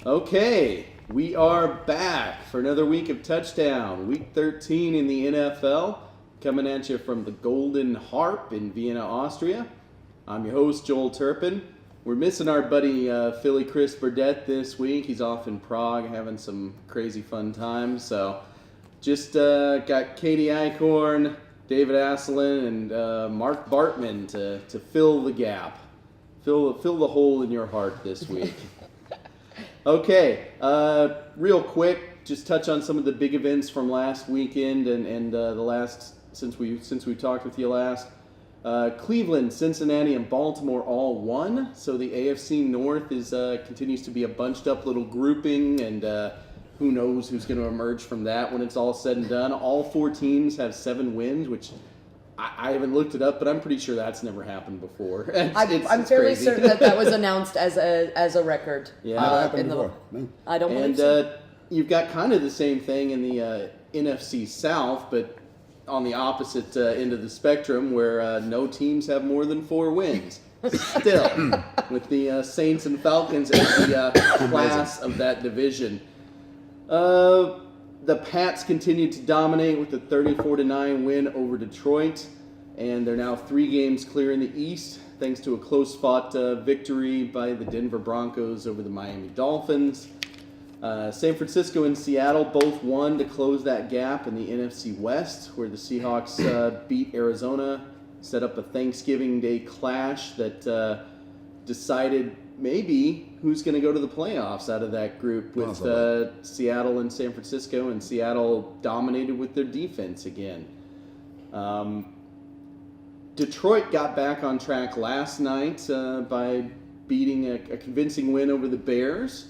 Okay, we are back for another week of Touchdown, week 13 in the NFL, coming at you from the Golden Harp in Vienna, Austria. I'm your host, Joel Turpin. We're missing our buddy Philly Chris Burdett this week. He's off in Prague having some crazy fun times. So just got Katie Eichhorn, David Asselin, and Mark Bartman to fill the gap. Fill the hole in your heart this week. Okay, real quick, just touch on some of the big events from last weekend and the last since we talked with you last. Cleveland, Cincinnati, and Baltimore all won, so the AFC North is continues to be a bunched up little grouping, and who knows who's going to emerge from that when it's all said and done. All four teams have 7 wins, which I haven't looked it up, but I'm pretty sure that's never happened before. I'm fairly certain that was announced as a record. Yeah, happened before. No. I don't believe so. And you've got kind of the same thing in the NFC South, but on the opposite end of the spectrum, where no teams have more than 4 wins. Still, with the Saints and Falcons as the class of that division. The Pats continue to dominate with a 34-9 win over Detroit, and they're now 3 games clear in the East, thanks to a close-fought victory by the Denver Broncos over the Miami Dolphins. San Francisco and Seattle both won to close that gap in the NFC West, where the Seahawks beat Arizona, set up a Thanksgiving Day clash that decided maybe who's going to go to the playoffs out of that group with Seattle and San Francisco, and Seattle dominated with their defense again. Detroit got back on track last night by beating a convincing win over the Bears,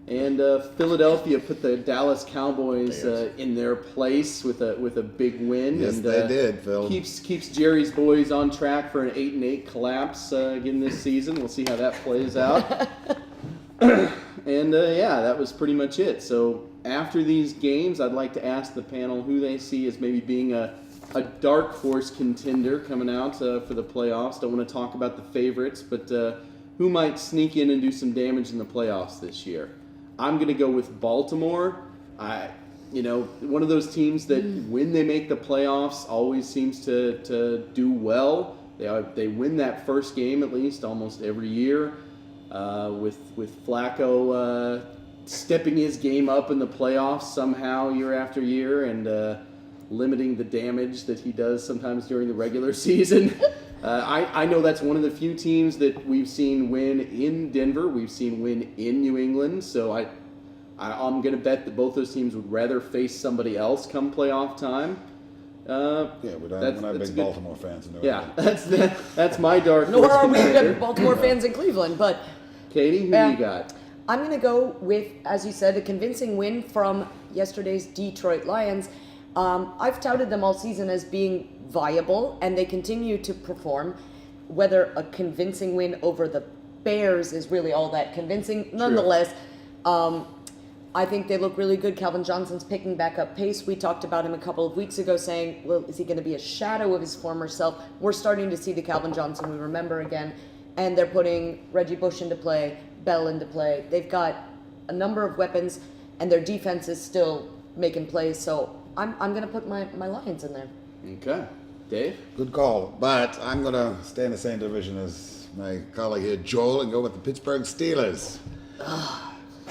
and Philadelphia put the Dallas Cowboys in their place with a big win. Yes, and, they did, Phil. Keeps Jerry's boys on track for an 8-8 collapse again this season. We'll see how that plays out. And that was pretty much it. So after these games, I'd like to ask the panel who they see as maybe being a dark horse contender coming out for the playoffs. Don't want to talk about the favorites, but who might sneak in and do some damage in the playoffs this year? I'm going to go with Baltimore. One of those teams that when they make the playoffs always seems to do well. They win that first game at least almost every year. With Flacco stepping his game up in the playoffs somehow year after year and limiting the damage that he does sometimes during the regular season. I know that's one of the few teams that we've seen win in Denver. We've seen win in New England. So I'm going to bet that both those teams would rather face somebody else come playoff time. We're not big Baltimore fans. That's my dark horse. Nor are we good Baltimore fans in Cleveland, but Katie, who do you got? I'm going to go with, as you said, a convincing win from yesterday's Detroit Lions. I've touted them all season as being viable, and they continue to perform. Whether a convincing win over the Bears is really all that convincing, nonetheless, I think they look really good. Calvin Johnson's picking back up pace. We talked about him a couple of weeks ago saying, well, is he going to be a shadow of his former self? We're starting to see the Calvin Johnson we remember again, and they're putting Reggie Bush into play, Bell into play. They've got a number of weapons, and their defense is still making plays, so I'm going to put my Lions in there. Okay. Dave? Good call, but I'm going to stay in the same division as my colleague here, Joel, and go with the Pittsburgh Steelers.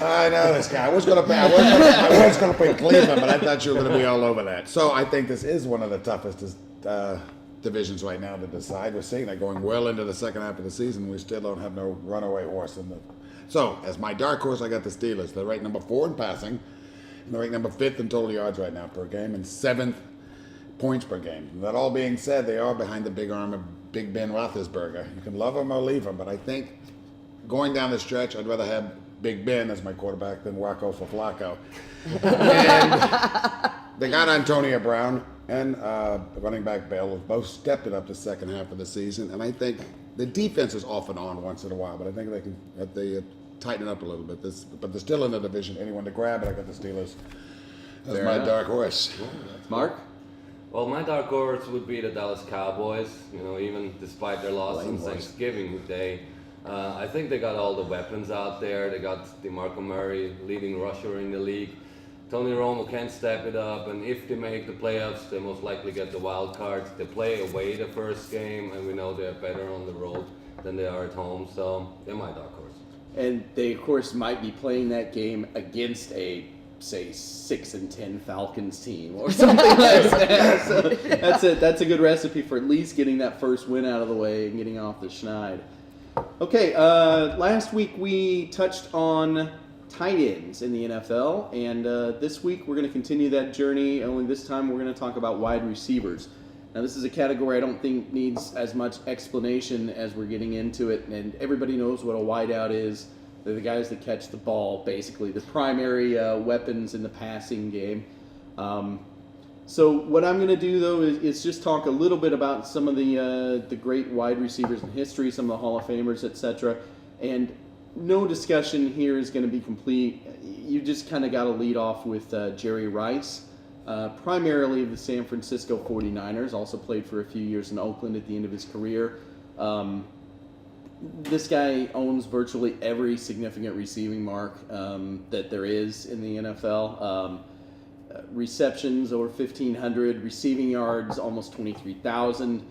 I know this guy. I was going to pick Cleveland, but I thought you were going to be all over that. So I think this is one of the toughest divisions right now to decide. We're seeing that going well into the second half of the season. We still don't have no runaway horse in the. So as my dark horse, I got the Steelers. They're ranked number 4 in passing, and they're ranked number 5th in total yards right now per game, and 7th points per game. And that all being said, they are behind the big arm of Big Ben Roethlisberger. You can love him or leave him, but I think going down the stretch, I'd rather have Big Ben as my quarterback than Wacko for Flacco. And they got Antonio Brown and running back Bell, have both stepped it up the second half of the season. And I think the defense is off and on once in a while, but I think they tighten it up a little bit. But they're still in the division. Anyone to grab it, I got the Steelers as my dark horse. Mark? Well, my dark horse would be the Dallas Cowboys. Even despite their loss on Thanksgiving Day, I think they got all the weapons out there. They got DeMarco Murray, leading rusher in the league. Tony Romo can step it up, and if they make the playoffs, they most likely get the wild card. They play away the first game, and we know they're better on the road than they are at home, so they're my dark horse. And they, of course, might be playing that game against a, say, 6-10 Falcons team or something like that. So that's a good recipe for at least getting that first win out of the way and getting off the schneid. Okay, last week we touched on tight ends in the NFL, and this week we're going to continue that journey, only this time we're going to talk about wide receivers. Now, this is a category I don't think needs as much explanation as we're getting into it, and everybody knows what a wideout is. They're the guys that catch the ball, basically, the primary weapons in the passing game. So what I'm going to do, though, is just talk a little bit about some of the great wide receivers in history, some of the Hall of Famers, etc. And no discussion here is going to be complete. You just kind of got to lead off with Jerry Rice. Primarily of the San Francisco 49ers, also played for a few years in Oakland at the end of his career. This guy owns virtually every significant receiving mark that there is in the NFL. Receptions over 1,500, receiving yards almost 23,000,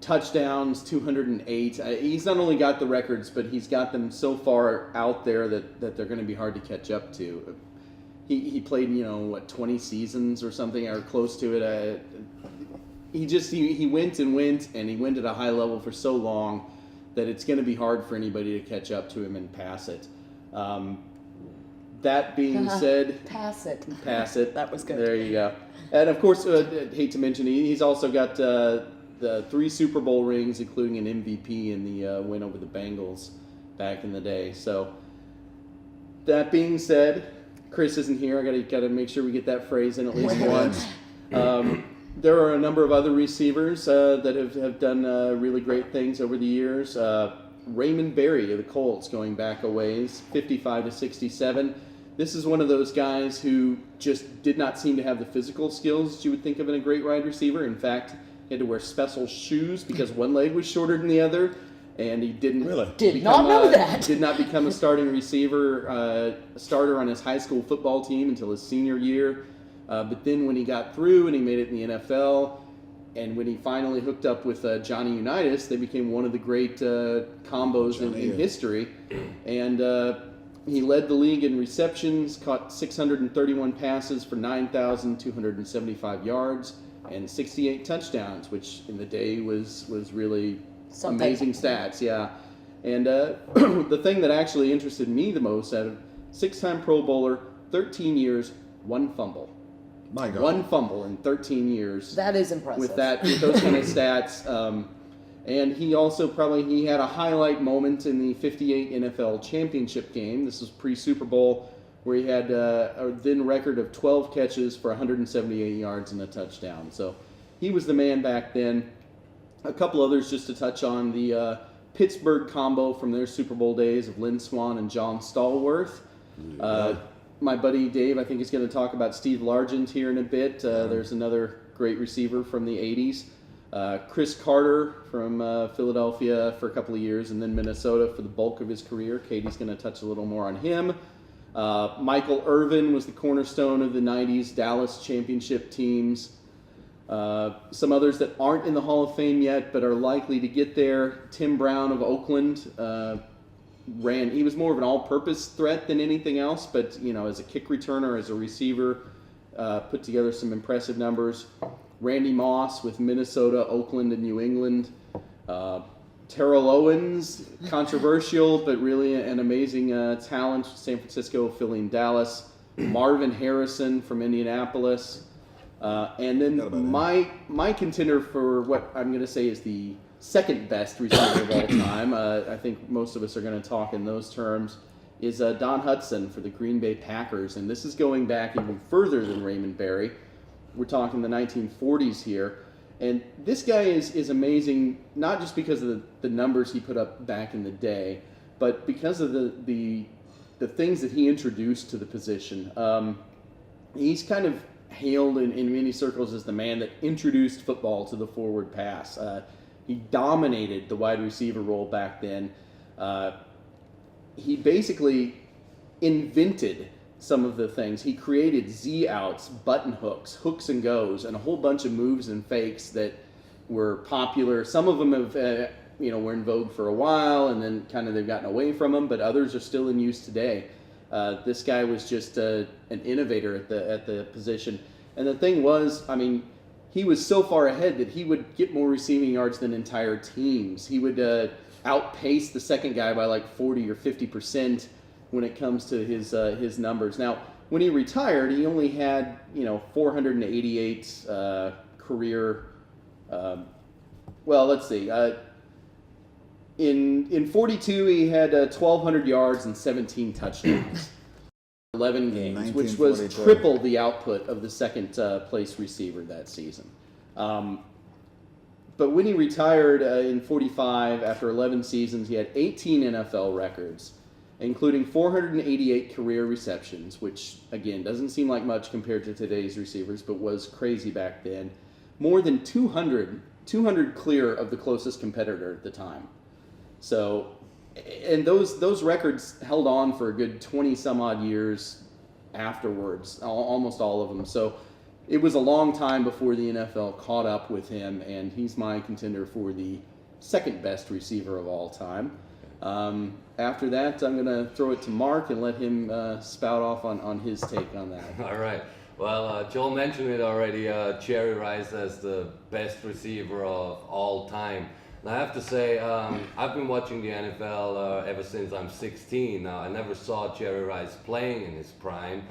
touchdowns 208. He's not only got the records, but he's got them so far out there that they're going to be hard to catch up to. He played, 20 seasons or something, or close to it. He went and he went at a high level for so long that it's going to be hard for anybody to catch up to him and pass it. That being said, pass it. That was good. There you go. And of course, I hate to mention, he's also got the 3 Super Bowl rings, including an MVP in the win over the Bengals back in the day. So that being said, Chris isn't here. I gotta make sure we get that phrase in at least once. There are a number of other receivers that have done really great things over the years. Raymond Berry of the Colts, going back a ways, 55 to 67. This is one of those guys who just did not seem to have the physical skills that you would think of in a great wide receiver. In fact, he had to wear special shoes because one leg was shorter than the other. And he did not become a starting receiver, a starter on his high school football team until his senior year. But then when he got through and he made it in the NFL, and when he finally hooked up with Johnny Unitas, they became one of the great combos in history. And he led the league in receptions, caught 631 passes for 9,275 yards and 68 touchdowns, which in the day was really something. Amazing stats, yeah. And the thing that actually interested me the most, out of 6-time Pro Bowler, 13 years, 1 fumble. My God. 1 fumble in 13 years. That is impressive. With those kind of stats. And he also he had a highlight moment in the 58 NFL championship game. This was pre-Super Bowl, where he had a then record of 12 catches for 178 yards and a touchdown. So he was the man back then. A couple others just to touch on, the Pittsburgh combo from their Super Bowl days of Lynn Swann and John Stallworth. My buddy Dave, I think, is going to talk about Steve Largent here in a bit. There's another great receiver from the 80s. Chris Carter from Philadelphia for a couple of years, and then Minnesota for the bulk of his career. Katie's going to touch a little more on him. Michael Irvin was the cornerstone of the 90s Dallas championship teams. Some others that aren't in the Hall of Fame yet but are likely to get there. Tim Brown of Oakland he was more of an all-purpose threat than anything else, but as a kick returner, as a receiver, put together some impressive numbers. Randy Moss with Minnesota, Oakland, and New England. Terrell Owens, controversial but really an amazing talent. San Francisco, Philly, and Dallas. Marvin Harrison from Indianapolis. And then my contender for what I'm going to say is the second best receiver of all time, I think most of us are going to talk in those terms, is Don Hudson for the Green Bay Packers. And this is going back even further than Raymond Berry. We're talking the 1940s here. And this guy is amazing, not just because of the numbers he put up back in the day, but because of the things that he introduced to the position. He's kind of hailed in many circles as the man that introduced football to the forward pass. He dominated the wide receiver role back then. He basically invented some of the things. He created Z outs, button hooks, hooks and goes, and a whole bunch of moves and fakes that were popular. Some of them have, were in vogue for a while, and then kind of they've gotten away from them, but others are still in use today. This guy was just an innovator at the position. And the thing was, I mean, he was so far ahead that he would get more receiving yards than entire teams. He would outpace the second guy by like 40 or 50% when it comes to his numbers. Now, when he retired, he only had 488 career. Let's see. In 42, he had 1,200 yards and 17 touchdowns. 11 games, which was 1942. triple the output of the second place receiver that season. But when he retired in 45, after 11 seasons, he had 18 NFL records, including 488 career receptions, which, again, doesn't seem like much compared to today's receivers, but was crazy back then. More than 200 clear of the closest competitor at the time. So, and those records held on for a good 20 some odd years afterwards, almost all of them. So it was a long time before the NFL caught up with him, and he's my contender for the second best receiver of all time. After that, I'm going to throw it to Mark and let him spout off on his take on that. All right. Well, Joel mentioned it already. Jerry Rice as the best receiver of all time. And I have to say, I've been watching the NFL ever since I'm 16. Now, I never saw Jerry Rice playing in his prime.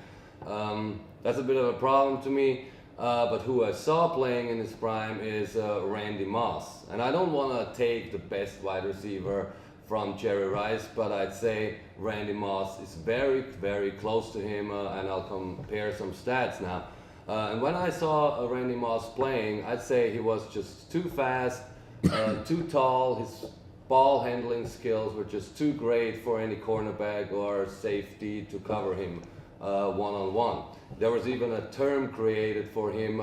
That's a bit of a problem to me. But who I saw playing in his prime is Randy Moss. And I don't want to take the best wide receiver from Jerry Rice, but I'd say Randy Moss is very, very close to him, and I'll compare some stats now. And when I saw Randy Moss playing, I'd say he was just too fast, too tall. His ball handling skills were just too great for any cornerback or safety to cover him one-on-one. There was even a term created for him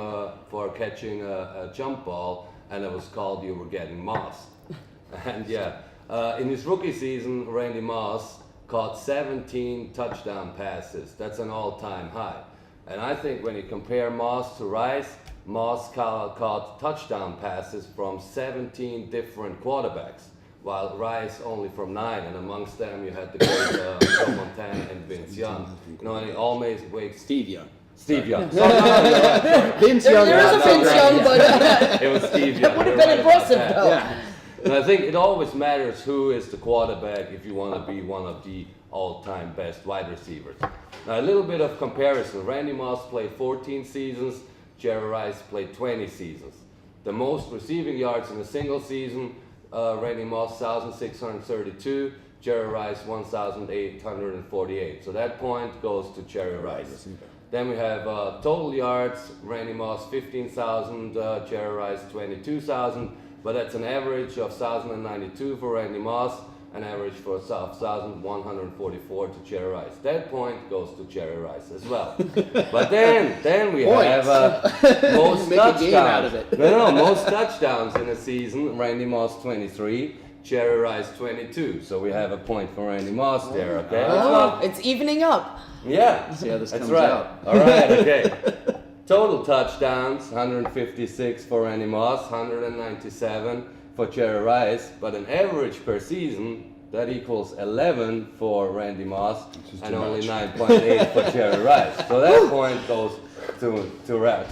for catching a jump ball, and it was called "You Were Getting Moss." And yeah, in his rookie season, Randy Moss caught 17 touchdown passes. That's an all-time high. And I think when you compare Moss to Rice, Moss caught touchdown passes from 17 different quarterbacks, while Rice only from 9. And amongst them, you had the great Joe Montana and Vince Young. And he always wakes Steve Young. Steve Young. Vince There Young. is a Vince Young, but It was Steve Young. it would have You're been right about impressive, that. though. Yeah. And I think it always matters who is the quarterback if you want to be one of the all-time best wide receivers. Now, a little bit of comparison. Randy Moss played 14 seasons. Jerry Rice played 20 seasons. The most receiving yards in a single season, Randy Moss 1,632, Jerry Rice 1,848. So that point goes to Jerry Rice. Then we have total yards, Randy Moss 15,000, Jerry Rice 22,000, but that's an average of 1,092 for Randy Moss, an average for 1,144 to Jerry Rice. That point goes to Jerry Rice as well. But then we have most Make a game out of touchdowns. it. No, most touchdowns in a season. Randy Moss 23, Jerry Rice 22. So we have a point for Randy Moss there. Okay. Oh, it's evening up. Yeah. See how this That's comes right. out. All right. Okay. Total touchdowns: 156 for Randy Moss, 197 for Jerry Rice, but an average per season that equals 11 for Randy Moss and only 9.8 for Jerry Rice. So that point goes to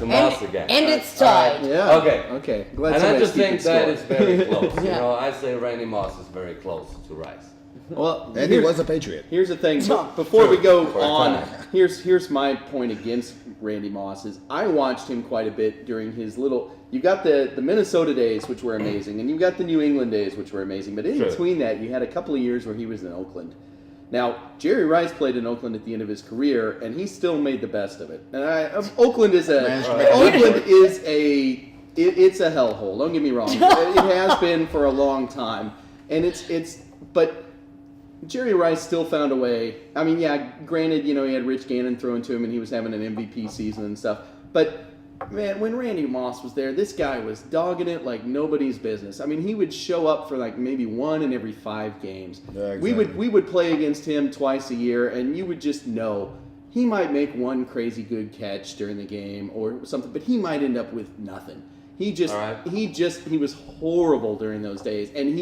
Moss again. And it's tied. Yeah. Okay. Okay. Glad And I somebody's just think keeping that score. is very close. You Yeah. know, I say Randy Moss is very close to Rice. Well, And he here's- was a Patriot. Here's the thing. No. Before we go For a on, time. here's my point against Randy Moss is I watched him quite a bit during his little. You got the Minnesota days, which were amazing, and you got the New England days, which were amazing. But in Sure. between that, you had a couple of years where he was in Oakland. Now, Jerry Rice played in Oakland at the end of his career, and he still made the best of it. And Oakland is Managed to make a it's a hellhole. Don't get me wrong. It has been for a long time, and but Jerry Rice still found a way. I mean, yeah, granted, he had Rich Gannon thrown to him, and he was having an MVP season and stuff. But Man, when Randy Moss was there, this guy was dogging it like nobody's business. I mean, he would show up for like maybe 1 in every 5 games. Yeah, exactly. We would play against him twice a year, and you would just know he might make one crazy good catch during the game or something, but he might end up with nothing. He was horrible during those days, and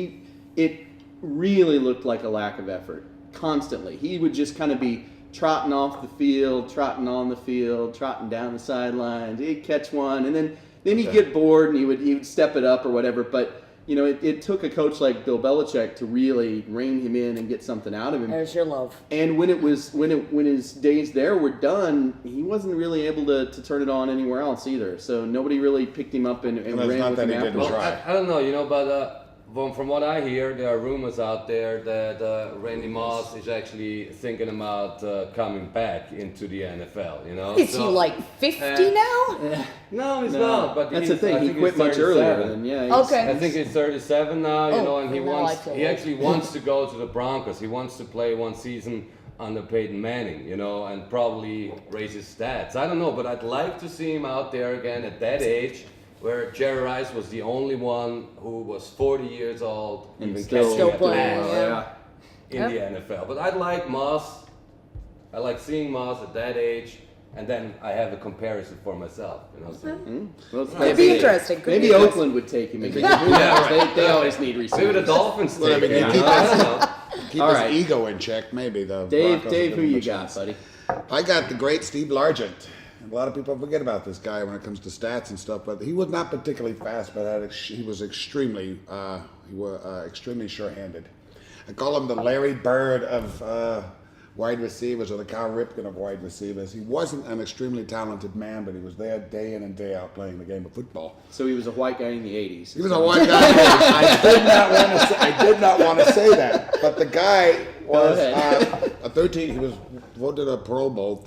it really looked like a lack of effort constantly. He would just kind of be trotting off the field, trotting on the field, trotting down the sidelines. He'd catch one, and then he'd get bored, and he would step it up or whatever. But you know, it took a coach like Bill Belichick to really rein him in and get something out of him. There's your love. And when his days there were done, he wasn't really able to turn it on anywhere else either. So nobody really picked him up and it's ran not with that him he didn't afterwards. try. I don't know, but from what I hear, there are rumors out there that Randy Moss is actually thinking about coming back into the NFL. Is he like 50 now? No, he's not. But That's he's, the thing. I He think quit he's much 37. earlier than Okay. I think he's 37 now, and he now I feel he old. actually wants to go to the Broncos. He wants to play one season under Peyton Manning, and probably raise his stats. I don't know, but I'd like to see him out there again at that age, where Jerry Rice was the only one who was 40 years old, And even still catching a playing, pass yeah. in the NFL. But I'd like Moss. I like seeing Moss at that age, and then I have a comparison for myself. So. Well, Could be interesting. Could Maybe be interesting. Oakland would take him again. Who knows? They always need receivers. Maybe the Dolphins Well, I take mean, him. keep I don't know. Keep All his right. ego in check, maybe. The Dave, Broncos will who give him you a got, chance. buddy? I got the great Steve Largent. A lot of people forget about this guy when it comes to stats and stuff, but he was not particularly fast, but he was extremely sure-handed. I call him the Larry Bird of wide receivers, or the Cal Ripken of wide receivers. He wasn't an extremely talented man, but he was there day in and day out playing the game of football. So he was a white guy in the 80s. He was a white guy. I did not want to say that, but the guy was a 13. He was voted a Pro Bowl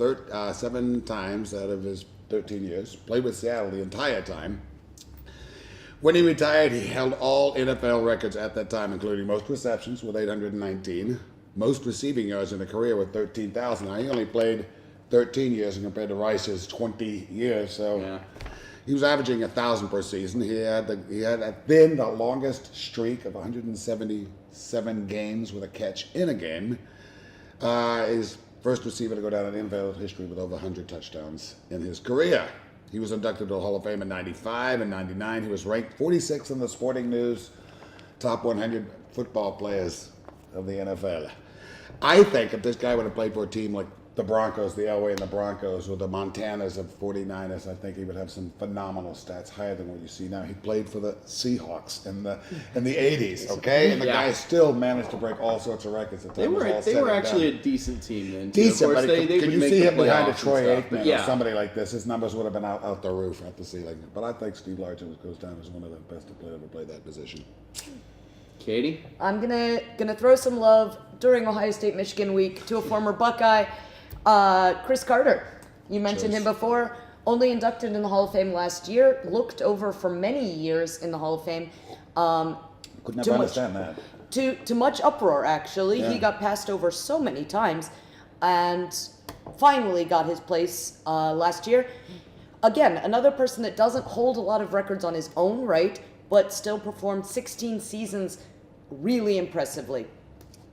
7 times out of his 13 years. Played with Seattle the entire time. When he retired, he held all NFL records at that time, including most receptions with 819, most receiving yards in a career with 13,000. Now, he only played 13 years compared to Rice's 20 years, so. Yeah. He was averaging 1,000 per season. He had then the longest streak of 177 games with a catch in a game. His first receiver to go down in NFL history with over 100 touchdowns in his career. He was inducted to the Hall of Fame in 95 and 99. He was ranked 46 in the Sporting News top 100 football players of the NFL. I think if this guy would have played for a team like the Broncos, the Elway and the Broncos, or the Montanas of 49ers, I think he would have some phenomenal stats, higher than what you see now. He played for the Seahawks in the 80s, okay? And the guy still managed to break all sorts of records at the They time. were actually a decent team then. Too. decent, Of course, but they can would you make see the him behind a playoffs Troy and stuff, but Aikman or somebody like this? His numbers would have been out the roof, at the ceiling. But I think Steve Largent goes down as one of the best to ever play that position. Katie? I'm gonna throw some love during Ohio State Michigan week to a former Buckeye, Chris Carter. You mentioned him before. Only inducted in the Hall of Fame last year. Looked over for many years in the Hall of Fame. Could never understand that. To much uproar, actually. Yeah. He got passed over so many times, and finally got his place last year. Again, another person that doesn't hold a lot of records on his own right, but still performed 16 seasons really impressively.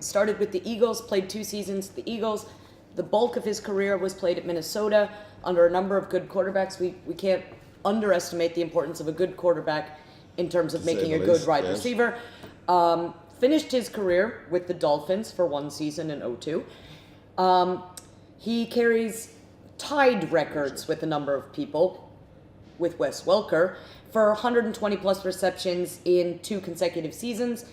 Started with the Eagles, played 2 seasons with the Eagles. The bulk of his career was played at Minnesota under a number of good quarterbacks. We can't underestimate the importance of a good quarterback in terms of making a good wide receiver. Finished his career with the Dolphins for 1 season in 2002. He carries tied records with a number of people, with Wes Welker, for 120 plus receptions in 2 consecutive seasons.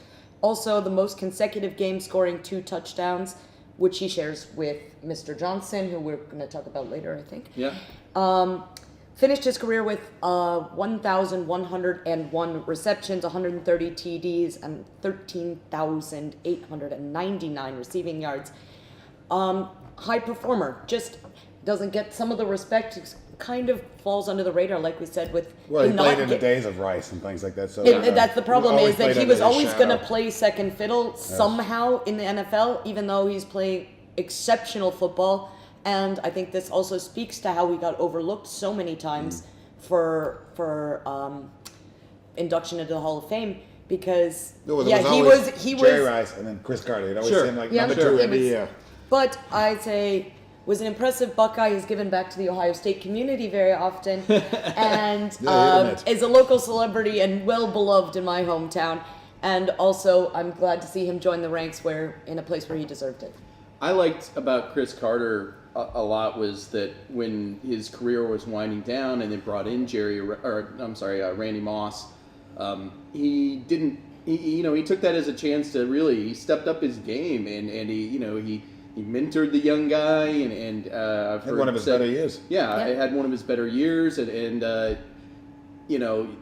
Also, the most consecutive games scoring 2 touchdowns, which he shares with Mr. Johnson, who we're going to talk about later, I think. Yeah. Finished his career with 1,101 receptions, 130 TDs, and 13,899 receiving yards. High performer, just doesn't get some of the respect. Kind of falls under the radar, like we said, with Well, he him played not in the get- days of Rice and things like that. So that's the problem, is that he was always going to play. play second fiddle somehow in the NFL, even though he's playing exceptional football. And I think this also speaks to how he got overlooked so many times for induction into the Hall of Fame because No, there yeah, was he always was Jerry Rice and then Chris Carter. It always Sure. seemed like Yeah, number sure. two It every was- year. But I'd say was an impressive Buckeye. He's given back to the Ohio State community very often, and Yeah, isn't it? is a local celebrity and well beloved in my hometown. And also, I'm glad to see him join the ranks in a place where he deserved it. I liked about Chris Carter a lot was that when his career was winding down and they brought in Randy Moss, he didn't. He took that as a chance to really. He stepped up his game and he mentored the young guy and I've Had heard one of his better years. Yeah, Yeah. it had one of his better years and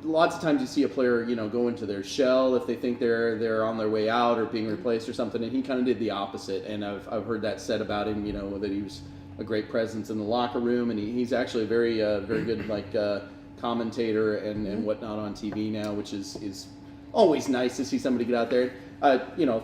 lots of times you see a player, go into their shell if they think they're on their way out or being replaced or something, and he kind of did the opposite. And I've heard that said about him, that he was a great presence in the locker room, and he's actually a very very good commentator and whatnot on TV now, which is always nice to see somebody get out there.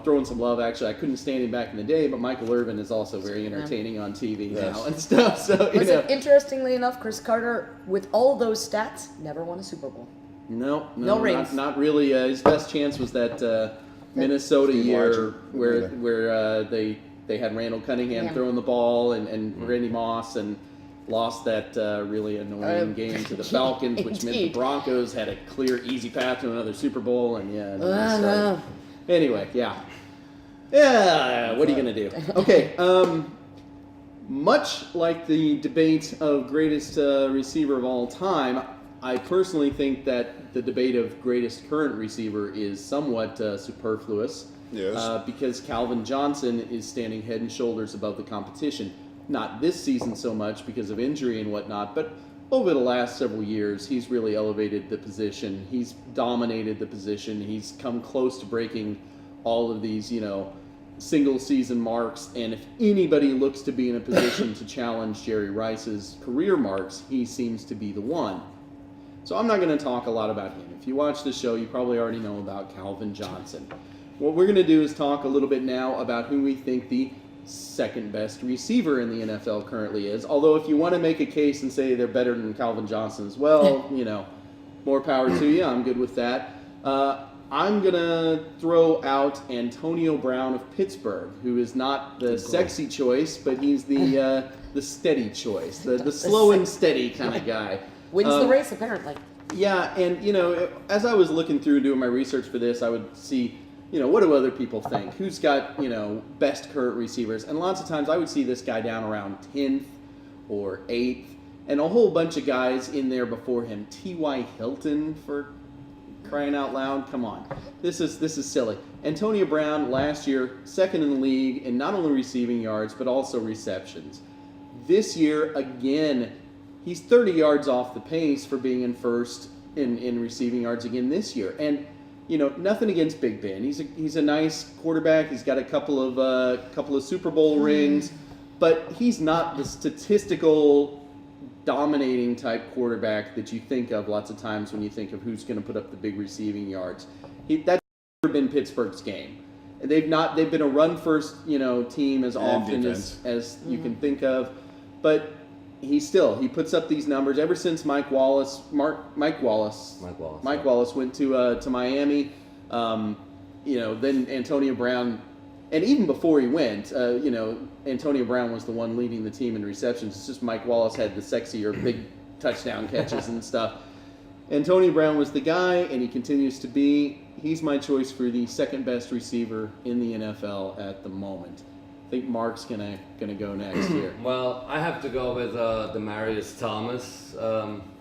Throwing some love. Actually, I couldn't stand him back in the day, but Michael Irvin is also very entertaining on TV Yes. now and stuff. So Interestingly enough, Chris Carter, with all those stats, never won a Super Bowl. No rings. Not really. His best chance was that Minnesota Steve year Larcher. where they had Randall Cunningham Yeah. throwing the ball and Randy Moss and lost that really annoying game to the Falcons, which meant the Indeed. Broncos had a clear, easy path to another Super Bowl. And yeah. and then they No. started- Anyway, yeah. What are you gonna do? Okay. Much like the debate of greatest receiver of all time, I personally think that the debate of greatest current receiver is somewhat superfluous. Yes. Because Calvin Johnson is standing head and shoulders above the competition. Not this season so much because of injury and whatnot, but over the last several years, he's really elevated the position. He's dominated the position. He's come close to breaking all of these, single season marks. And if anybody looks to be in a position to challenge Jerry Rice's career marks, he seems to be the one. So I'm not going to talk a lot about him. If you watch the show, you probably already know about Calvin Johnson. What we're going to do is talk a little bit now about who we think the second best receiver in the NFL currently is. Although if you want to make a case and say they're better than Calvin Johnson as well, more power to you. I'm good with that. I'm going to throw out Antonio Brown of Pittsburgh, who is not the sexy choice, but he's the steady choice, the slow and steady kind of guy. Wins the race, apparently. Yeah, and as I was looking through doing my research for this, I would see, what do other people think? Who's got, best current receivers? And lots of times I would see this guy down around 10th or 8th, and a whole bunch of guys in there before him. T.Y. Hilton, for crying out loud, come on. This is silly. Antonio Brown last year, second in the league in not only receiving yards, but also receptions. This year, again, he's 30 yards off the pace for being in first in receiving yards again this year. And nothing against Big Ben. He's a nice quarterback. He's got a couple of Super Bowl rings, but he's not the statistical dominating type quarterback that you think of lots of times when you think of who's going to put up the big receiving yards. That's never been Pittsburgh's game. They've been a run first team as often as you can think of, but he puts up these numbers ever since Mike Wallace went to Miami. Then Antonio Brown, and even before he went, Antonio Brown was the one leading the team in receptions. It's just Mike Wallace had the sexier big touchdown catches and stuff. Antonio Brown was the guy, and he continues to be. He's my choice for the second best receiver in the NFL at the moment. I think Mark's gonna go next here. Well, I have to go with Demaryius Thomas.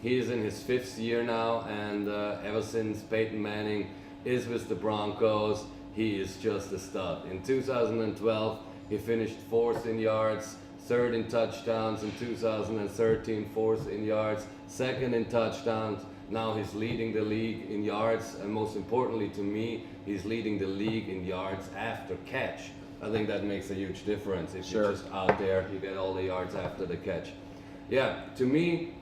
He's in his 5th year now, and ever since Peyton Manning is with the Broncos, he is just a stud. In 2012, he finished 4th in yards, 3rd in touchdowns. In 2013, 4th in yards, 2nd in touchdowns. Now he's leading the league in yards, and most importantly to me, he's leading the league in yards after catch. I think that makes a huge difference. If you're just out there, you get all the yards after the catch. Yeah, to me,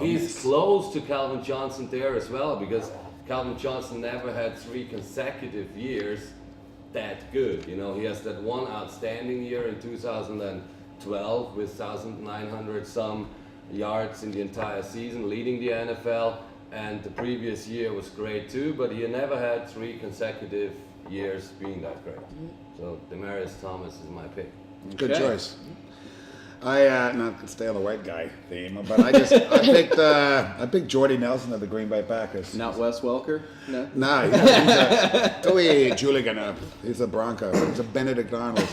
he's close to Calvin Johnson there as well, because Calvin Johnson never had 3 consecutive years that good. He has that one outstanding year in 2012 with 1,900 some yards in the entire season, leading the NFL. And the previous year was great too, but he never had 3 consecutive years being that great. So Demaryius Thomas is my pick. Good Okay. choice. I not to stay on the white guy theme, but I picked Jordy Nelson of the Green Bay Packers. Not Wes Welker? No. Nah, he's a Joey Juligan. He's a Bronco. He's a Benedict Arnold.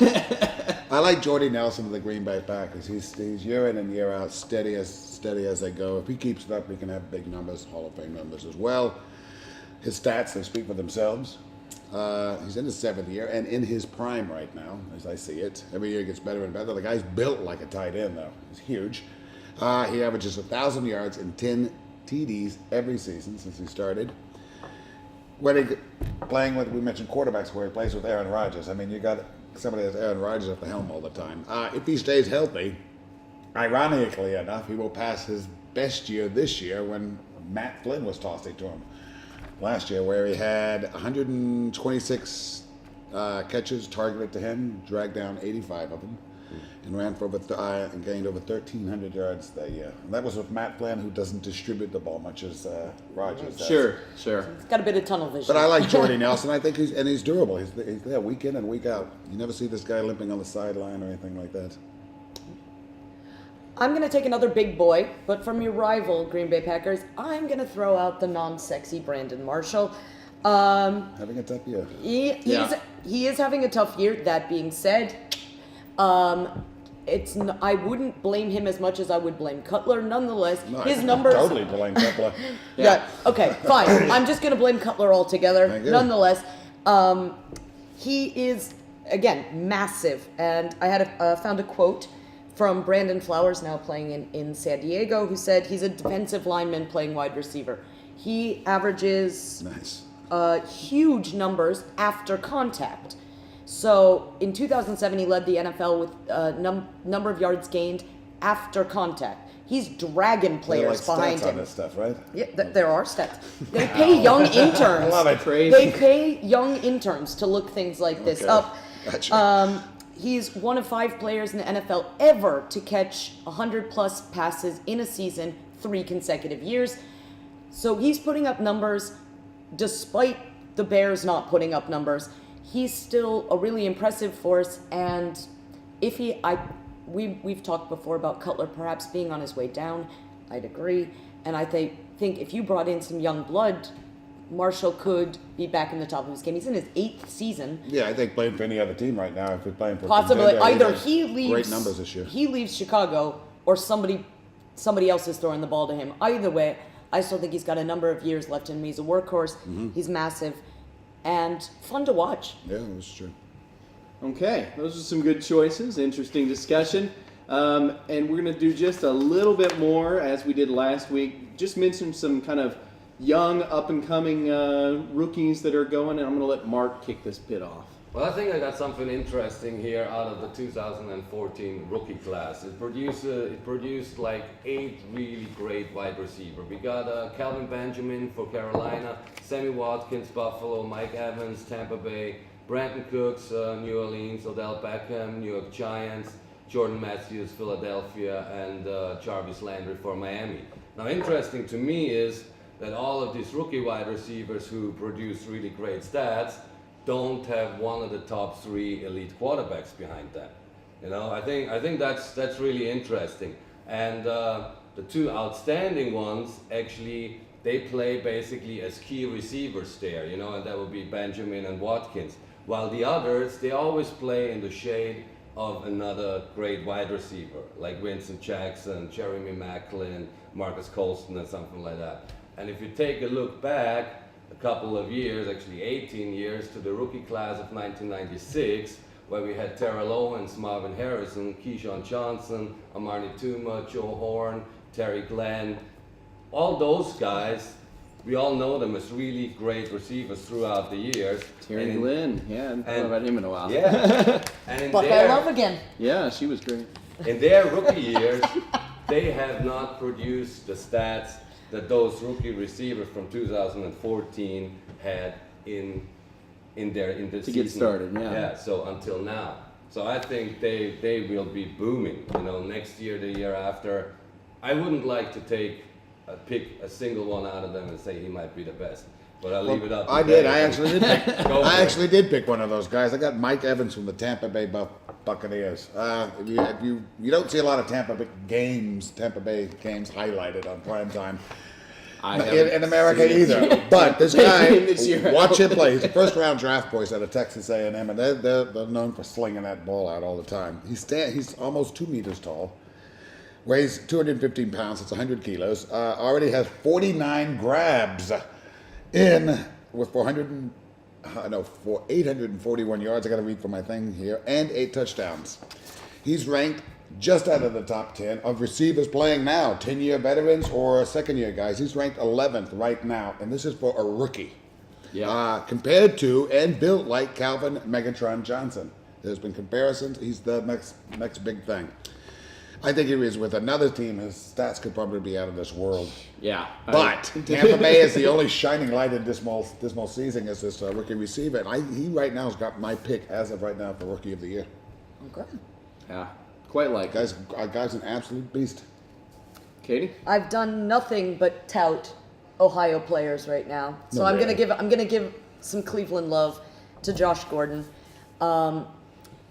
I like Jordy Nelson of the Green Bay Packers. He's year in and year out, steady as they go. If he keeps it up, he can have big numbers, Hall of Fame numbers as well. His stats, they speak for themselves. He's in his 7th year and in his prime right now, as I see it. Every year he gets better and better. The guy's built like a tight end, though. He's huge. He averages 1,000 yards and 10 TDs every season since he started. Playing with, we mentioned quarterbacks where he plays with Aaron Rodgers. I mean, you got somebody that's Aaron Rodgers at the helm all the time. If he stays healthy, ironically enough, he will pass his best year this year when Matt Flynn was tossed to him last year, where he had 126 catches targeted to him, dragged down 85 of them, and ran for and gained over 1,300 yards that year. And that was with Matt Flynn, who doesn't distribute the ball much as Rodgers does. Sure. It's got a bit of tunnel vision. But I like Jordy Nelson. I think he's durable. He's there week in and week out. You never see this guy limping on the sideline or anything like that. I'm going to take another big boy, but from your rival Green Bay Packers, I'm going to throw out the non-sexy Brandon Marshall. Having a tough year. He is having a tough year. That being said, I wouldn't blame him as much as I would blame Cutler. Nonetheless, No, his I numbers. totally blame Kepler. Yeah. Okay. Fine. I'm just gonna blame Cutler altogether. Thank you. Nonetheless, he is again massive, and I had found a quote from Brandon Flowers, now playing in San Diego, who said he's a defensive lineman playing wide receiver. He averages Nice. huge numbers after contact. So in 2007, he led the NFL with number of yards gained after contact. He's dragging players There are, like, behind stats on him. this stuff, right? Yeah, there are stats. They pay young interns. I love it. Crazy. They pay young interns to look things like this Okay. up. Gotcha. He's one of 5 players in the NFL ever to catch 100 plus passes in a season 3 consecutive years. So he's putting up numbers despite the Bears not putting up numbers. He's still a really impressive force, and if we've talked before about Cutler perhaps being on his way down. I'd agree, and I think if you brought in some young blood, Marshall could be back in the top of his game. He's in his 8th season. Yeah, I think playing for any other team right now, if we're playing for a Possibly contender, either has he leaves great numbers this year. He leaves Chicago, or somebody else is throwing the ball to him. Either way, I still think he's got a number of years left in him. He's a workhorse. Mm-hmm. He's massive and fun to watch. Yeah, that's true. Okay, those are some good choices. Interesting discussion. And we're going to do just a little bit more as we did last week. Just mention some kind of young, up-and-coming rookies that are going, and I'm going to let Mark kick this bit off. Well, I think I got something interesting here out of the 2014 rookie class. It produced like 8 really great wide receivers. We got Calvin Benjamin for Carolina, Sammy Watkins, Buffalo, Mike Evans, Tampa Bay, Brandon Cooks, New Orleans, Odell Beckham, New York Giants, Jordan Matthews, Philadelphia, and Jarvis Landry for Miami. Now, interesting to me is that all of these rookie wide receivers who produce really great stats don't have one of the top 3 elite quarterbacks behind them. You know, I think that's really interesting. And the 2 outstanding ones, actually, they play basically as key receivers there, you know, and that would be Benjamin and Watkins. While the others, they always play in the shade of another great wide receiver, like Winston Jackson, Jeremy Maclin, Marcus Colston, and something like that. And if you take a look back a couple of years, actually 18 years, to the rookie class of 1996, where we had Terrell Owens, Marvin Harrison, Keyshawn Johnson, Amari Tuma, Joe Horn, Terry Glenn, all those guys, we all know them as really great receivers throughout the years. Terry Glenn, yeah, I haven't thought about him in a while. Yeah. And in Buckeye Love again. Yeah, she was great. in their rookie years, they have not produced the stats that those rookie receivers from 2014 had in the To season. get started, yeah. Yeah, so until now. So I think they will be booming. You know, next year, the year after, I wouldn't like to pick a single one out of them and say he might be the best. But I'll leave it up. I did. I actually did. Go for I it. actually did pick one of those guys. I got Mike Evans from the Tampa Bay Buccaneers. If you don't see a lot of Tampa Bay games highlighted on prime time in America either. But this guy, this year. watch him play. He's a first-round draft choice out of Texas A&M, and they're known for slinging that ball out all the time. He's almost 2 meters tall. Weighs 215 pounds. It's 100 kilos. Already has 49 grabs for 841 yards. I got to read from my thing here, and 8 touchdowns. He's ranked just out of the top 10 of receivers playing now, 10-year veterans or second-year guys. He's ranked 11th right now, and this is for a rookie. Yeah. Compared to and built like Calvin Megatron Johnson. There's been comparisons. He's the next big thing. I think if he was with another team, his stats could probably be out of this world. Yeah. But Tampa Bay is the only shining light in dismal season as this rookie receiver. And he right now has got my pick as of right now for Rookie of the Year. Okay. Yeah. Quite like it. Guy's an absolute beast. Katie? I've done nothing but tout Ohio players right now. So No, I'm really. gonna give some Cleveland love to Josh Gordon.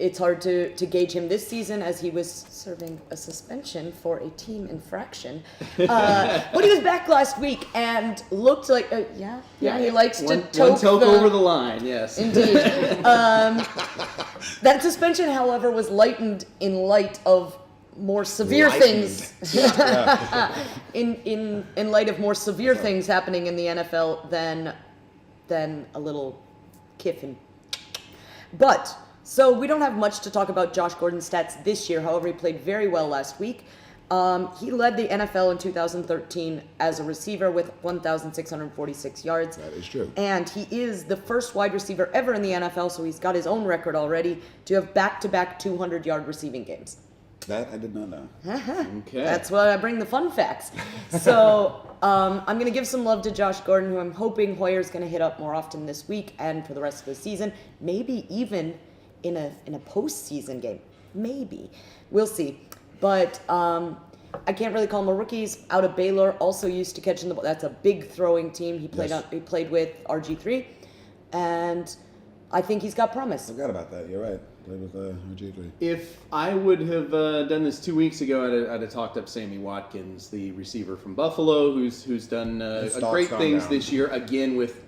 It's hard to gauge him this season as he was serving a suspension for a team infraction. But he was back last week and looked like he likes to one toke toke the, over the line, yes. Indeed. That suspension, however, was lightened in light of more severe things. in light of more severe things happening in the NFL than a little kiffin. But so we don't have much to talk about Josh Gordon's stats this year. However, he played very well last week. He led the NFL in 2013 as a receiver with 1,646 yards. That is true. And he is the first wide receiver ever in the NFL, so he's got his own record already, to have back-to-back 200-yard receiving games. That I did not know. Okay. That's why I bring the fun facts. So I'm going to give some love to Josh Gordon, who I'm hoping Hoyer's going to hit up more often this week and for the rest of the season, maybe even in a postseason game. Maybe. We'll see. But I can't really call him a rookie. He's out of Baylor, also used to catching the ball. That's a big throwing team. He played with RG3, and I think he's got promise. Forgot about that. You're right. Played with RG3. If I would have done this 2 weeks ago, I'd have talked up Sammy Watkins, the receiver from Buffalo, who's done great things down. this year. Again, with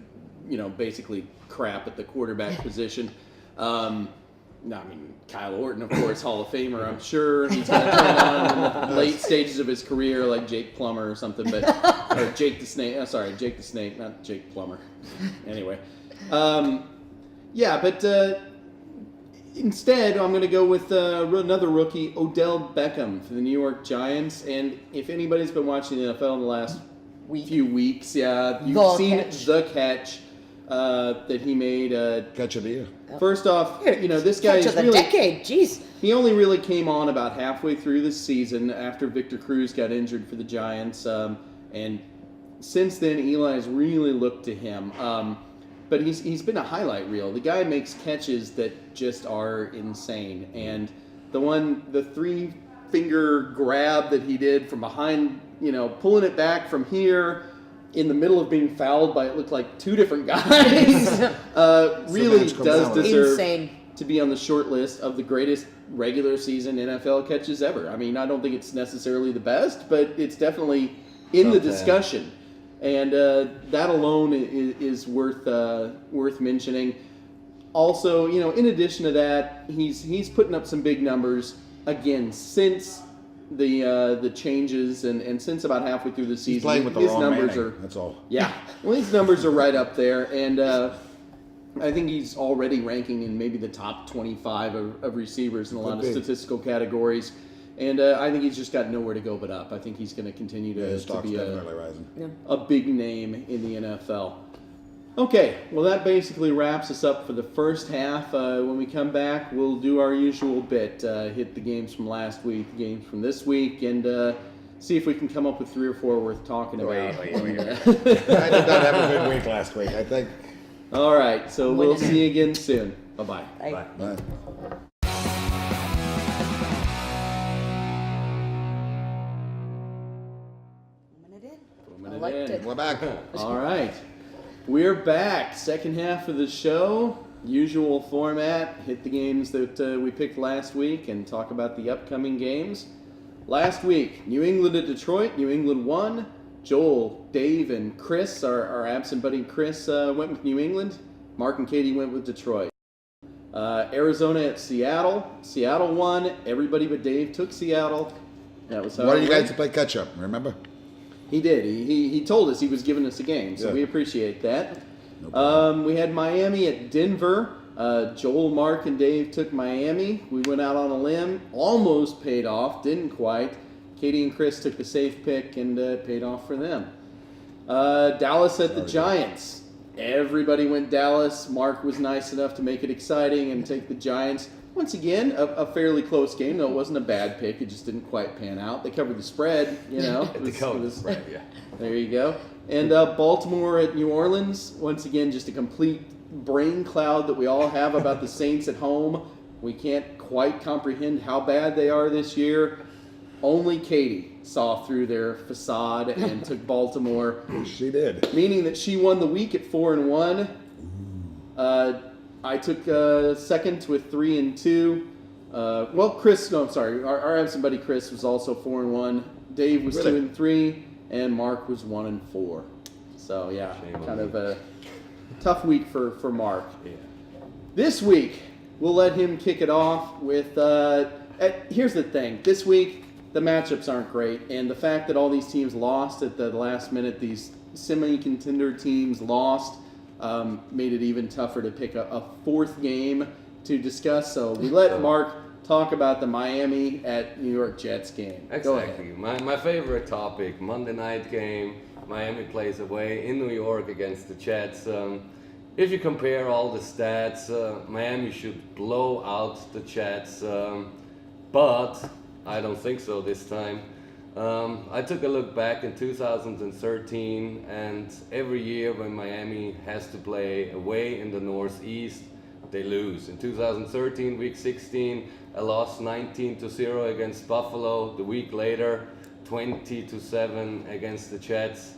basically crap at the quarterback position. No, I mean Kyle Orton, of course, Hall of Famer. I'm sure he's going to turn on in the late stages of his career, like Jake Plummer or something. Or Jake the Snake. Jake the Snake, not Jake Plummer. Anyway, but. Instead, I'm going to go with another rookie, Odell Beckham for the New York Giants. And if anybody's been watching the NFL in the last few weeks, you've seen the catch that he made. Catch of the year. First off, this guy Catch is of the really decade. Jeez. He only really came on about halfway through the season after Victor Cruz got injured for the Giants, and since then Eli's really looked to him. But he's been a highlight reel. The guy makes catches that just are insane. And the 3-finger grab that he did from behind, pulling it back from here in the middle of being fouled by it looked like 2 different guys, really does deserve Insane. to be on the short list of the greatest regular season NFL catches ever. I mean, I don't think it's necessarily the best, but it's definitely in the discussion. And that alone is worth mentioning. Also, in addition to that, he's putting up some big numbers again since the changes and since about halfway through the season. He's playing with the his wrong numbers Manning, that's all. Yeah, well, his numbers are right up there, and I think he's already ranking in maybe the top 25 of receivers in a lot of statistical categories. And I think he's just got nowhere to go but up. I think he's going to continue to be a big name in the NFL. Okay, well that basically wraps us up for the first half. When we come back, we'll do our usual bit, hit the games from last week, the games from this week, and see if we can come up with 3 or 4 worth talking about. I did not have a good week last week, I think. All right, so we'll see you again soon. Bye-bye. Bye. Bye. liked it. We're back. All right. We're back. Second half of the show. Usual format. Hit the games that we picked last week and talk about the upcoming games. Last week, New England at Detroit. New England won. Joel, Dave, and Chris, our absent buddy Chris, went with New England. Mark and Katie went with Detroit. Arizona at Seattle. Seattle won. Everybody but Dave took Seattle. That was how Why it do you went. guys to play catch up? Remember? He did. He told us he was giving us a game, so Yeah. we appreciate that. No problem. We had Miami at Denver. Joel, Mark, and Dave took Miami. We went out on a limb. Almost paid off. Didn't quite. Katie and Chris took the safe pick and paid off for them. Dallas at the Giants. Everybody went Dallas. Mark was nice enough to make it exciting and take the Giants. Once again, a fairly close game, though it wasn't a bad pick. It just didn't quite pan out. They covered the spread, you know. They covered the spread, yeah. There you go. And Baltimore at New Orleans. Once again, just a complete brain cloud that we all have about the Saints at home. We can't quite comprehend how bad they are this year. Only Katie saw through their facade and took Baltimore, She did. meaning that she won the week at 4-1. I took second with 3-2. Chris, no, I'm sorry. Our absent buddy Chris was also 4-1. Dave was Really? 2-3, and Mark was 1-4. So yeah, Shame on kind me. of a tough week for Mark. Yeah. This week, we'll let him kick it off with. Here's the thing. This week, the matchups aren't great, and the fact that all these teams lost at the last minute, these semi-contender teams lost, made it even tougher to pick a fourth game to discuss. So we let Mark talk about the Miami at New York Jets game. Go ahead. Exactly. My favorite topic, Monday night game. Miami plays away in New York against the Jets. If you compare all the stats, Miami should blow out the Jets, but I don't think so this time. I took a look back in 2013, and every year when Miami has to play away in the Northeast, they lose. In 2013, week 16, a loss 19-0 against Buffalo. The week later, 20-7 against the Jets.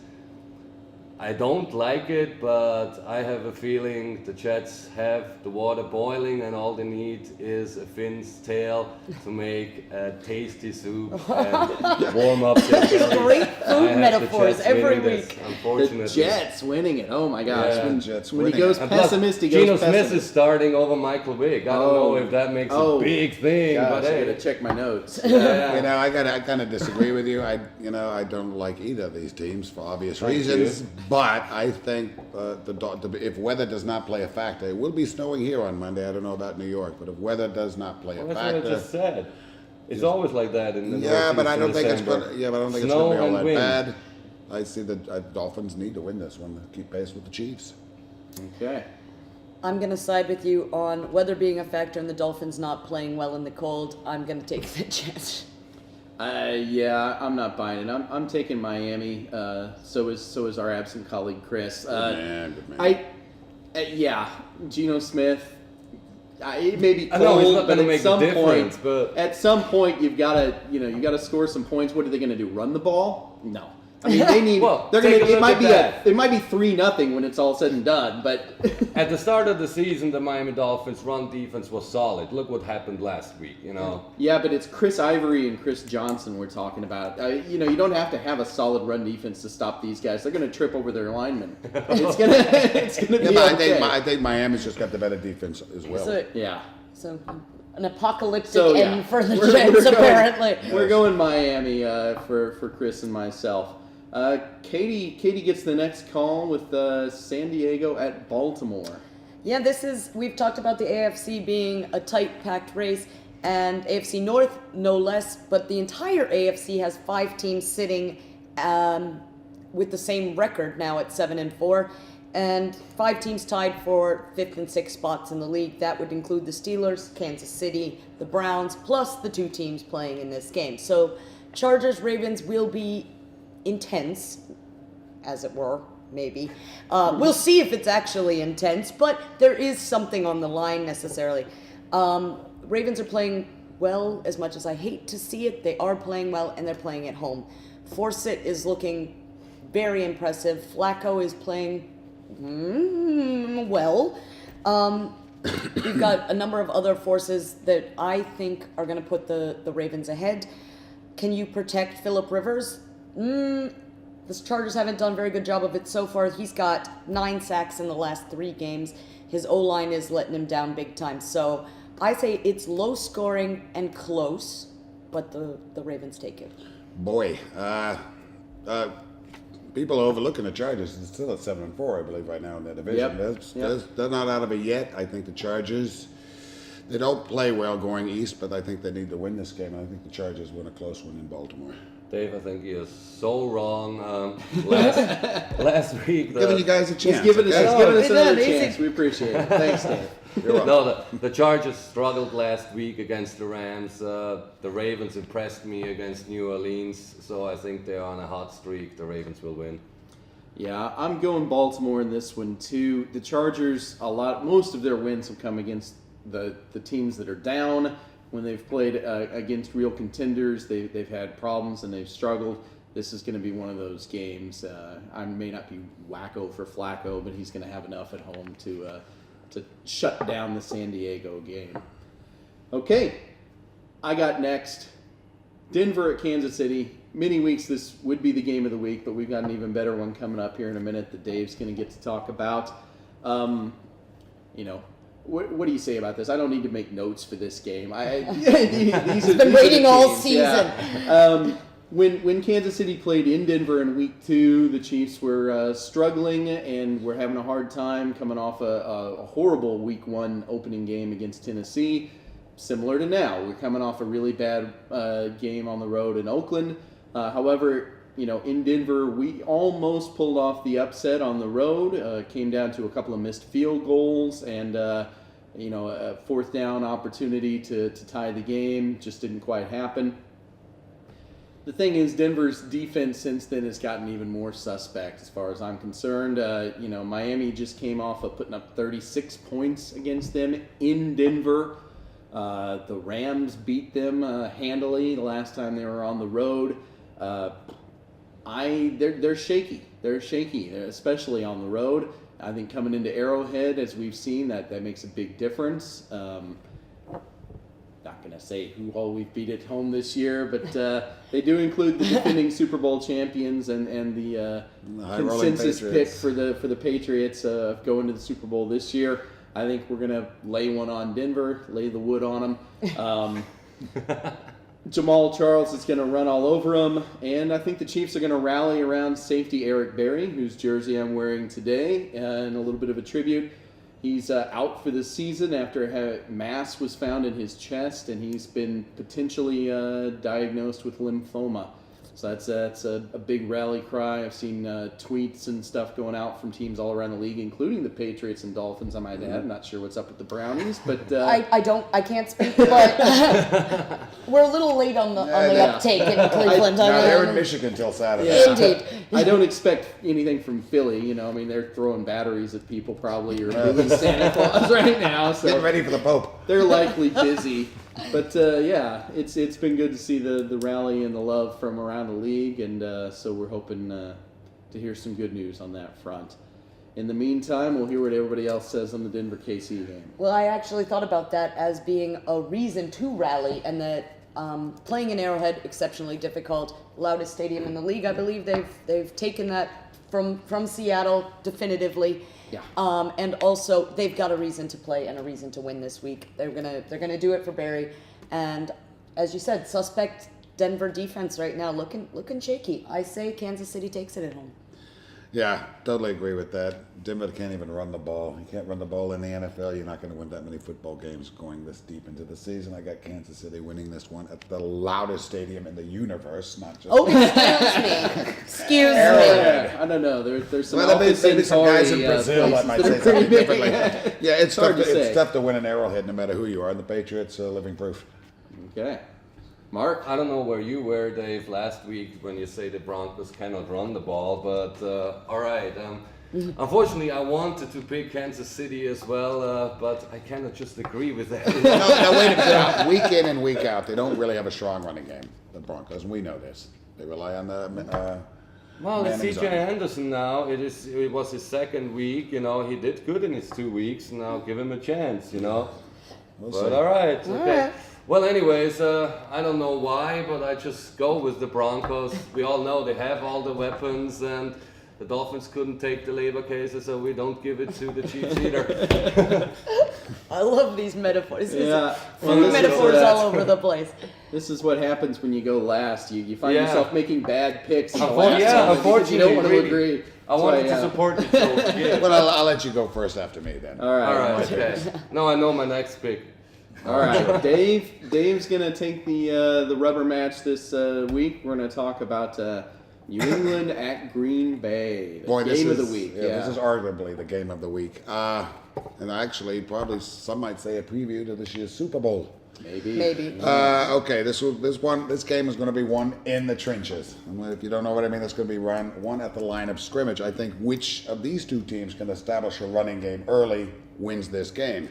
I don't like it, but I have a feeling the Jets have the water boiling, and all they need is a fin's tail to make a tasty soup and warm up their bellies. Great I food have the metaphors Jets every winning this, week. Unfortunately. The Jets winning it. Oh my gosh. Yeah, when Jets when he winning goes it. And plus, pessimist, he goes Geno Smith pessimist. is starting over Michael Vick. I don't know if that makes a big thing, Gosh, but I hey. gotta check my notes. Yeah. You know, I kind of disagree with you. I don't like either of these teams for obvious Thank reasons. you. But I think if weather does not play a factor, it will be snowing here on Monday. I don't know about New York, but if weather does not play a That's what I factor, just said. It's always like that in the yeah, but Northeast I in don't think it's December. going. Yeah, but I don't think Snow it's going to be all and that wind. bad. I see the Dolphins need to win this one to keep pace with the Chiefs. Okay. I'm going to side with you on weather being a factor and the Dolphins not playing well in the cold. I'm going to take the Jets. Yeah, I'm not buying it. I'm taking Miami. So is our absent colleague Chris. Good man. Yeah, Geno Smith. It may be I cold, know, it's not but gonna at make some a difference, point, but- at some point you've got to score some points. What are they going to do? Run the ball? No. I mean, they need. Well, they're take going a to. look at that. It might be 3-0 when it's all said and done. But At the start of the season, the Miami Dolphins' run defense was solid. Look what happened last week, you know. yeah, but it's Chris Ivory and Chris Johnson we're talking about. You don't have to have a solid run defense to stop these guys. They're going to trip over their linemen. It's gonna Yeah, be but okay. I think Miami's just got the better defense as well. So an apocalyptic So, yeah. end for the We're Jets, going- apparently. We're going Miami for Chris and myself. Katie gets the next call with San Diego at Baltimore. Yeah, we've talked about the AFC being a tight, packed race, and AFC North no less, but the entire AFC has 5 teams sitting with the same record now at 7-4, and 5 teams tied for 5th and 6th spots in the league. That would include the Steelers, Kansas City, the Browns, plus the 2 teams playing in this game. So Chargers, Ravens will be intense, as it were, maybe. We'll see if it's actually intense, but there is something on the line necessarily. Ravens are playing well, as much as I hate to see it. They are playing well, and they're playing at home. Forsett is looking very impressive. Flacco is playing well. We've got a number of other forces that I think are going to put the Ravens ahead. Can you protect Phillip Rivers? The Chargers haven't done a very good job of it so far. He's got 9 sacks in the last 3 games. His O-line is letting him down big time. So I say it's low scoring and close, but the Ravens take it. Boy, people are overlooking the Chargers. It's still at 7-4, I believe, right now in their division. Yep. They're not out of it yet. I think the Chargers, they don't play well going east, but I think they need to win this game. And I think the Chargers win a close one in Baltimore. Dave, I think you're so wrong. Last week, Giving you guys a chance. He's giving us Isn't that another amazing? chance. We appreciate it. Thanks, Dave. You're welcome. no, the Chargers struggled last week against the Rams. The Ravens impressed me against New Orleans, so I think they're on a hot streak. The Ravens will win. Yeah, I'm going Baltimore in this one too. The Chargers, most of their wins have come against the teams that are down. When they've played against real contenders, they've had problems and they've struggled. This is going to be one of those games. I may not be wacko for Flacco, but he's going to have enough at home to shut down the San Diego game. Okay, I got next. Denver at Kansas City. Many weeks this would be the game of the week, but we've got an even better one coming up here in a minute that Dave's going to get to talk about. What do you say about this? I don't need to make notes for this game. He's been waiting all season. Yeah. When Kansas City played in Denver in week 2, the Chiefs were struggling and were having a hard time coming off a horrible week 1 opening game against Tennessee. Similar to now, we're coming off a really bad game on the road in Oakland. However, in Denver, we almost pulled off the upset on the road. Came down to a couple of missed field goals and a 4th down opportunity to tie the game. Just didn't quite happen. The thing is, Denver's defense since then has gotten even more suspect as far as I'm concerned. Miami just came off of putting up 36 points against them in Denver. The Rams beat them handily the last time they were on the road. They're shaky. They're shaky, especially on the road. I think coming into Arrowhead, as we've seen, that makes a big difference. Not going to say who all we've beat at home this year, but they do include the defending Super Bowl champions and the consensus pick for the Patriots going to the Super Bowl this year. I think we're going to lay one on Denver, lay the wood on them. Jamal Charles is going to run all over them, and I think the Chiefs are going to rally around safety Eric Berry, whose jersey I'm wearing today, and a little bit of a tribute. He's out for the season after a mass was found in his chest, and he's been potentially diagnosed with lymphoma. So that's a big rally cry. I've seen tweets and stuff going out from teams all around the league, including the Patriots and Dolphins, I might add. I'm not sure what's up with the Brownies, but I can't speak, but we're a little late on the uptake in Cleveland. They're in Michigan till Saturday. Yeah. Indeed. I don't expect anything from Philly. They're throwing batteries at people probably, or moving Santa Claus right now. So Getting ready for the Pope. they're likely busy. But it's been good to see the rally and the love from around the league, and so we're hoping to hear some good news on that front. In the meantime, we'll hear what everybody else says on the Denver KC game. Well, I actually thought about that as being a reason to rally, and that playing in Arrowhead, exceptionally difficult, loudest stadium in the league. I believe they've taken that from Seattle definitively. Yeah. And also they've got a reason to play and a reason to win this week. They're gonna do it for Barry. And as you said, suspect Denver defense right now looking shaky. I say Kansas City takes it at home. Yeah, totally agree with that. Denver can't even run the ball. You can't run the ball in the NFL. You're not going to win that many football games going this deep into the season. I got Kansas City winning this one at the loudest stadium in the universe, not just. Oh, excuse me. Arrowhead. I don't know. There's some Well, maybe some guys in Alpha Brazil that places might that are say pretty something big. differently. Yeah, it's hard tough. to say. It's tough to win an Arrowhead, no matter who you are. And the Patriots are living proof. Okay. Mark? I don't know where you were, Dave, last week when you say the Broncos cannot run the ball, but all right. Unfortunately, I wanted to pick Kansas City as well, but I cannot just agree with that. No, wait a minute. Week in and week out, they don't really have a strong running game, the Broncos, and we know this. They rely on the Well, it's Manning's CJ on. Henderson now. It was his second week. You know, he did good in his 2 weeks. Now give him a chance. You know. We'll But see. all right. Okay. right. Well, anyways, I don't know why, but I just go with the Broncos. We all know they have all the weapons, and the Dolphins couldn't take the labor cases, so we don't give it to the Chiefs either. I love these metaphors. Yeah. Food Well, this is, metaphors uh, all over the place. This is what happens when you go last. You find Yeah. yourself making bad picks in the Unfor- last yeah, moment because you don't want to unfortunately, agree. I That's wanted why, to support you. So, yeah. But I'll let you go first after me then. All right. All right. Okay. Now I know my next pick. All right. Dave's gonna take the rubber match this week. We're gonna talk about New England at Green Bay. The Boy, this game is of the week. Yeah, this is arguably the game of the week. And actually, probably some might say a preview to this year's Super Bowl. Maybe. Okay, this game is going to be won in the trenches. And if you don't know what I mean, it's going to be won at the line of scrimmage. I think which of these two teams can establish a running game early wins this game.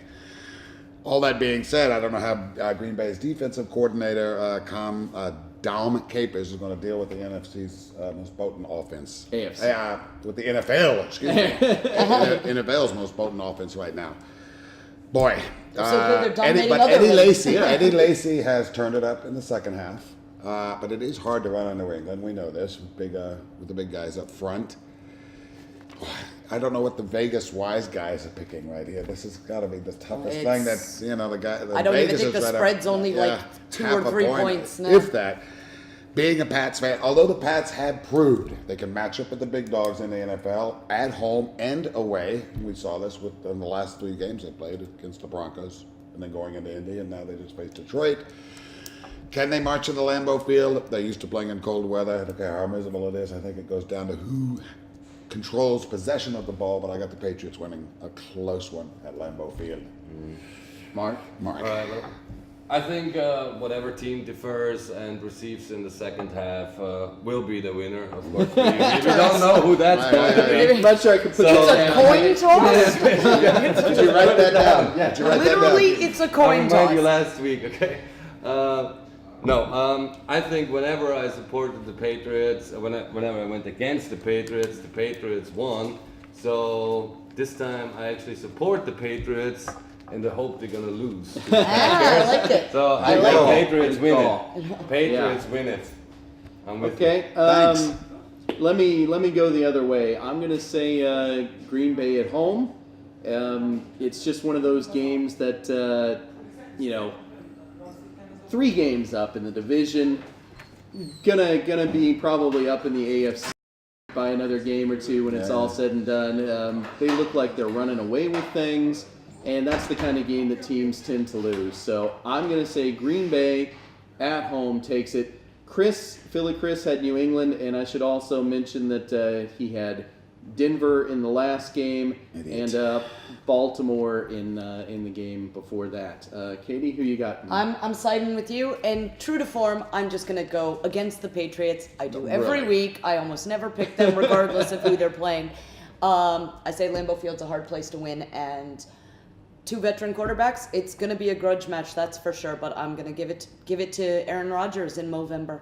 All that being said, I don't know how Green Bay's defensive coordinator Dom Capers is going to deal with the NFC's most potent offense. AFC. With the NFL, excuse me. NFL's most potent offense right now. Boy. So good they're dominating But other Eddie leagues. Lacy, Eddie Lacy has turned it up in the second half. But it is hard to run on New England. We know this with the big guys up front. I don't know what the Vegas wise guys are picking right here. This has got to be the toughest thing. It's- That the guy. I don't even Vegas think is the right up- spread's only like 2 or half a 3 point, points now. if that. Being a Pats fan, although the Pats have proved they can match up with the big dogs in the NFL at home and away. We saw this in the last 3 games they played against the Broncos, and then going into Indy, and now they just faced Detroit. Can they march into Lambeau Field? They're used to playing in cold weather. I don't care how miserable it is. I think it goes down to who controls possession of the ball, but I got the Patriots winning a close one at Lambeau Field. Mark. All right. Well, I think whatever team differs and receives in the second half will be the winner. Of course, we don't know who that's going to be. I'm not sure I could put It's that a down. coin toss. Did you write that down? Yeah, did you write Literally, that down? it's a I coin reminded you toss. last week, okay? I think whenever I supported the Patriots, whenever I went against the Patriots won. So this time I actually support the Patriots in the hope they're gonna lose. I like it. So I like think it. Patriots Good win call. it. Patriots win it. I'm with Okay. Thanks. Let me go the other way. I'm gonna say Green Bay at home. It's just one of those games that 3 games up in the division. Gonna be probably up in the AFC by another game or 2 when it's all said and done. They look like they're running away with things, and that's the kind of game that teams tend to lose. So I'm gonna say Green Bay at home takes it. Philly Chris had New England, and I should also mention that he had Denver in the last game Idiot. and Baltimore in the game before that. Katie, who you got? I'm siding with you, and true to form, I'm just gonna go against the Patriots. I do every Really? week. I almost never pick them, regardless of who they're playing. I say Lambeau Field's a hard place to win, and 2 veteran quarterbacks. It's gonna be a grudge match, that's for sure. But I'm gonna give it to Aaron Rodgers in Movember.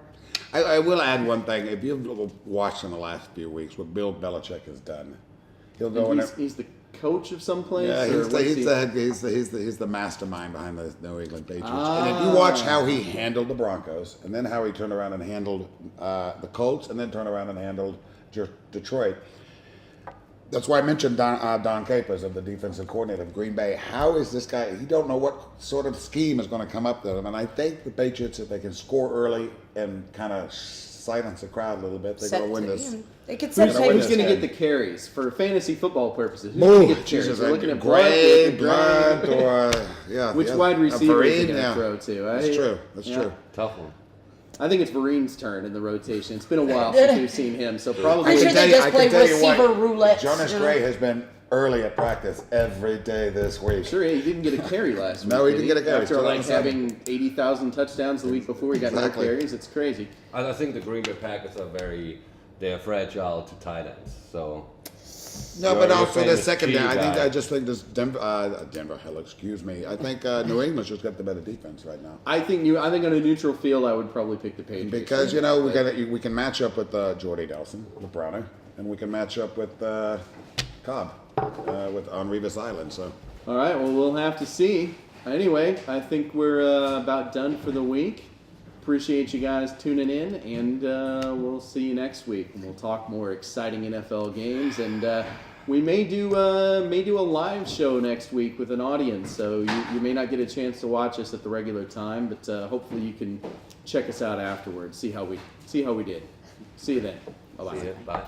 I will add one thing. If you've watched in the last few weeks what Bill Belichick has done, he'll go in. He's the coach of some place. Yeah, or what's he? he's the mastermind behind the New England Patriots. And if you watch how he handled the Broncos, and then how he turned around and handled the Colts, and then turned around and handled Detroit. That's why I mentioned Don Capers of the defensive coordinator of Green Bay. How is this guy? He don't know what sort of scheme is going to come up to him. And I think the Patriots, if they can score early and kind of silence the crowd a little bit, they're going to win this. They could set Who's gonna win Who's this going to game? get the carries for fantasy football purposes? Who's going to Ooh, get the carries? Jesus, We're looking at Gray, Blunt, Blunt, or yeah. Which yeah, wide receiver is he Vereen, going to yeah. throw to? That's true. That's Yeah. true. Tough one. I think it's Vereen's turn in the rotation. It's been a while since we've seen him, so probably. I'm sure they just play tell you what, receiver roulette. Jonas Gray has been early at practice every day this week. Sure, he didn't get a carry last week. No, he did didn't get a carry. After Still like on the side. having 80,000 touchdowns the week before, he got Exactly. no carries. It's crazy. I think the Green Bay Packers are they're fragile to tight ends. So No, You're but a also the famous second G down. guy. I just think this Denver. Hell, excuse me. I think New England's just got the better defense right now. I think on a neutral field, I would probably pick the Patriots. Because we can match up with Jordy Nelson, the Browner, and we can match up with Cobb on Revis Island. So All right, well, we'll have to see. Anyway, I think we're about done for the week. Appreciate you guys tuning in, and we'll see you next week. And we'll talk more exciting NFL games, and we may do a live show next week with an audience. So you may not get a chance to watch us at the regular time, but hopefully you can check us out afterwards. See how we did. See you then. Bye bye. See ya. Bye.